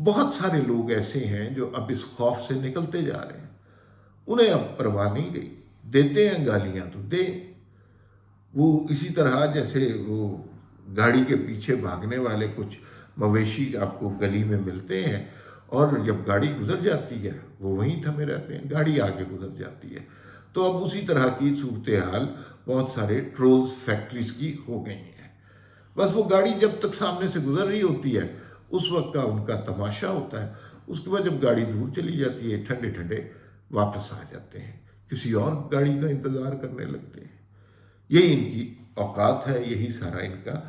بہت سارے لوگ ایسے ہیں جو اب اس خوف سے نکلتے جا رہے ہیں، انہیں اب پرواہ نہیں گئی، دیتے ہیں گالیاں تو دیں۔ وہ اسی طرح جیسے وہ گاڑی کے پیچھے بھاگنے والے کچھ مویشی آپ کو گلی میں ملتے ہیں، اور جب گاڑی گزر جاتی ہے وہ وہیں تھمے رہتے ہیں، گاڑی آگے گزر جاتی ہے۔ تو اب اسی طرح کی صورتحال بہت سارے ٹرولز فیکٹریز کی ہو گئی ہیں۔ بس وہ گاڑی جب تک سامنے سے گزر رہی ہوتی ہے اس وقت کا ان کا تماشا ہوتا ہے، اس کے بعد جب گاڑی دور چلی جاتی ہے ٹھنڈے ٹھنڈے واپس آ جاتے ہیں، کسی اور گاڑی کا انتظار کرنے لگتے ہیں۔ یہی ان کی اوقات ہے، یہی سارا ان کا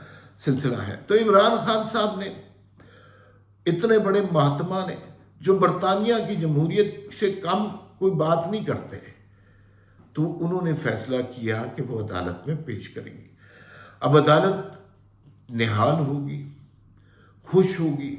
سلسلہ ہے۔ تو عمران خان صاحب نے، اتنے بڑے مہاتما نے جو برطانیہ کی جمہوریت سے کم کوئی بات نہیں کرتے، تو انہوں نے فیصلہ کیا کہ وہ عدالت میں پیش کریں گے۔ اب عدالت نہال ہوگی، خوش ہوگی،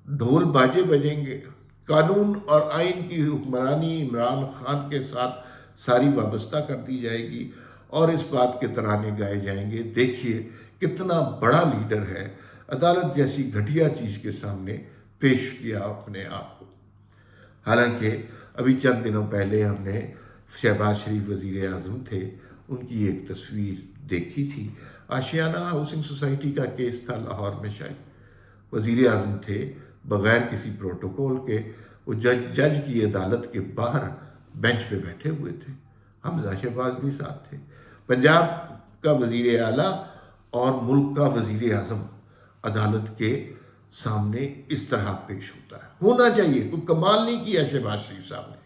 ڈھول باجے بجیں گے، قانون اور آئین کی حکمرانی عمران خان کے ساتھ ساری وابستہ کر دی جائے گی، اور اس بات کے ترانے گائے جائیں گے، دیکھیے کتنا بڑا لیڈر ہے، عدالت جیسی گھٹیا چیز کے سامنے پیش کیا اپنے آپ کو۔ حالانکہ ابھی چند دنوں پہلے ہم نے شہباز شریف وزیر اعظم تھے، ان کی ایک تصویر دیکھی تھی، آشیانہ ہاؤسنگ سوسائٹی کا کیس تھا لاہور میں، شاید وزیر اعظم تھے، بغیر کسی پروٹوکول کے وہ جج کی عدالت کے باہر بینچ پہ بیٹھے ہوئے تھے، حمزہ شہباز بھی ساتھ تھے۔ پنجاب کا وزیر اعلیٰ اور ملک کا وزیر اعظم عدالت کے سامنے اس طرح پیش ہوتا ہے، ہونا چاہیے، کوئی کمال نہیں کیا شہباز شریف صاحب نے،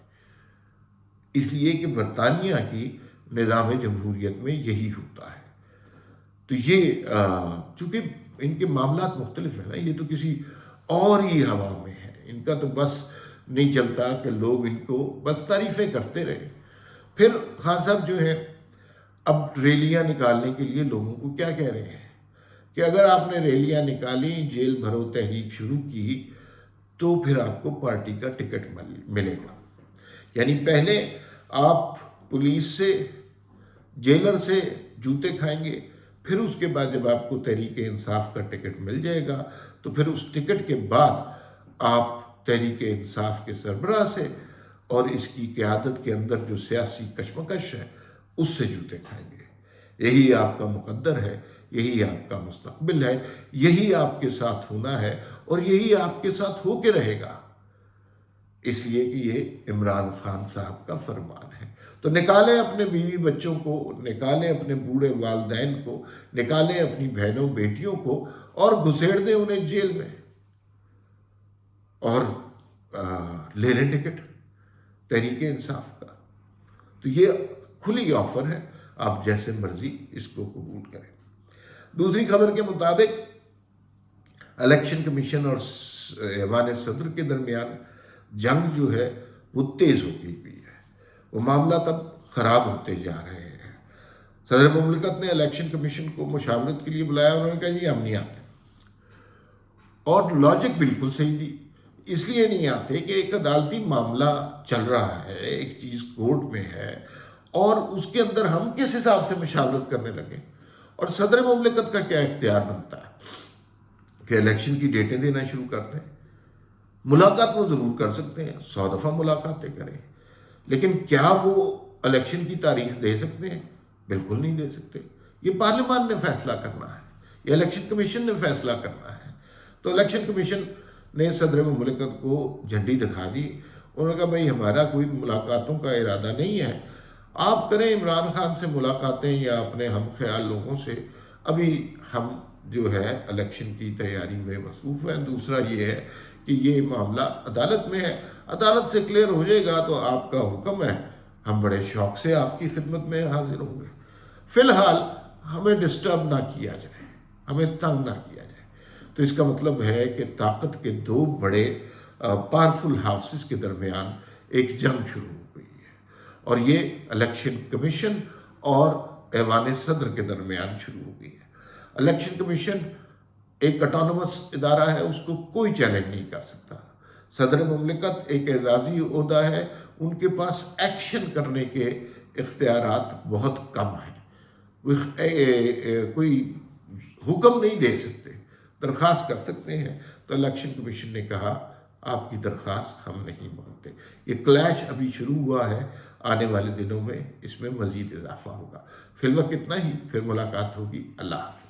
اس لیے کہ برطانیہ کی نظام جمہوریت میں یہی ہوتا ہے۔ تو یہ چونکہ ان کے معاملات مختلف ہیں نا، یہ تو کسی اور ہی ہوا میں ہے، ان کا تو بس نہیں چلتا کہ لوگ ان کو بس تعریفیں کرتے رہے۔ پھر خان صاحب جو ہیں اب ریلیاں نکالنے کے لیے لوگوں کو کیا کہہ رہے ہیں کہ اگر آپ نے ریلیاں نکالی، جیل بھرو تحریک شروع کی، تو پھر آپ کو پارٹی کا ٹکٹ ملے گا۔ یعنی پہلے آپ پولیس سے، جیلر سے جوتے کھائیں گے، پھر اس کے بعد جب آپ کو تحریک انصاف کا ٹکٹ مل جائے گا تو پھر اس ٹکٹ کے بعد آپ تحریک انصاف کے سربراہ سے اور اس کی قیادت کے اندر جو سیاسی کشمکش ہے اس سے جوتے کھائیں گے۔ یہی آپ کا مقدر ہے، یہی آپ کا مستقبل ہے، یہی آپ کے ساتھ ہونا ہے، اور یہی آپ کے ساتھ ہو کے رہے گا، اس لیے کہ یہ عمران خان صاحب کا فرمان ہے۔ تو نکالیں اپنے بیوی بچوں کو، نکالیں اپنے بوڑھے والدین کو، نکالیں اپنی بہنوں بیٹیوں کو، اور گھسیڑ دیں انہیں جیل میں، اور لے لیں ٹکٹ تحریک انصاف کا۔ تو یہ کھلی آفر ہے، آپ جیسے مرضی اس کو قبول کریں۔ دوسری خبر کے مطابق الیکشن کمیشن اور ایوان صدر کے درمیان جنگ جو ہے وہ تیز ہوتی ہوئی ہے، وہ معاملات اب خراب ہوتے جا رہے ہیں۔ صدر مملکت نے الیکشن کمیشن کو مشاورت کے لیے بلایا، انہوں نے کہا جی ہم نہیں آتے، اور لاجک بالکل صحیح دی، اس لیے نہیں آتے کہ ایک عدالتی معاملہ چل رہا ہے، ایک چیز کورٹ میں ہے، اور اس کے اندر ہم کس حساب سے مشاورت کرنے لگے، اور صدر مملکت کا کیا اختیار بنتا ہے کہ الیکشن کی ڈیٹیں دینا شروع کرتے ہیں۔ ملاقات وہ ضرور کر سکتے ہیں، 100 دفعہ ملاقاتیں کریں، لیکن کیا وہ الیکشن کی تاریخ دے سکتے ہیں؟ بالکل نہیں دے سکتے۔ یہ پارلیمان نے فیصلہ کرنا ہے، یہ الیکشن کمیشن نے فیصلہ کرنا ہے۔ تو الیکشن کمیشن نے صدر مملکت کو جھنڈی دکھا دی، انہوں نے کہا بھائی ہمارا کوئی ملاقاتوں کا ارادہ نہیں ہے، آپ کریں عمران خان سے ملاقاتیں یا اپنے ہم خیال لوگوں سے، ابھی ہم جو ہے الیکشن کی تیاری میں مصروف ہیں۔ دوسرا یہ ہے کہ یہ معاملہ عدالت میں ہے، عدالت سے کلیئر ہو جائے گا تو آپ کا حکم ہے، ہم بڑے شوق سے آپ کی خدمت میں حاضر ہوں گے۔ فی الحال ہمیں ڈسٹرب نہ کیا جائے، ہمیں تنگ نہ کیا جائے۔ تو اس کا مطلب ہے کہ طاقت کے دو بڑے پاورفل ہاؤسز کے درمیان ایک جنگ شروع ہو گئی ہے، اور یہ الیکشن کمیشن اور ایوان صدر کے درمیان شروع ہو گئی ہے۔ الیکشن کمیشن ایک اٹانومس ادارہ ہے، اس کو کوئی چیلنج نہیں کر سکتا۔ صدر مملکت ایک اعزازی عہدہ ہے، ان کے پاس ایکشن کرنے کے اختیارات بہت کم ہیں، کوئی حکم نہیں دے سکتے، درخواست کر سکتے ہیں۔ تو الیکشن کمیشن نے کہا آپ کی درخواست ہم نہیں مانتے۔ یہ کلیش ابھی شروع ہوا ہے، آنے والے دنوں میں اس میں مزید اضافہ ہوگا۔ فی الوقت اتنا ہی، پھر ملاقات ہوگی۔ اللہ حافظ۔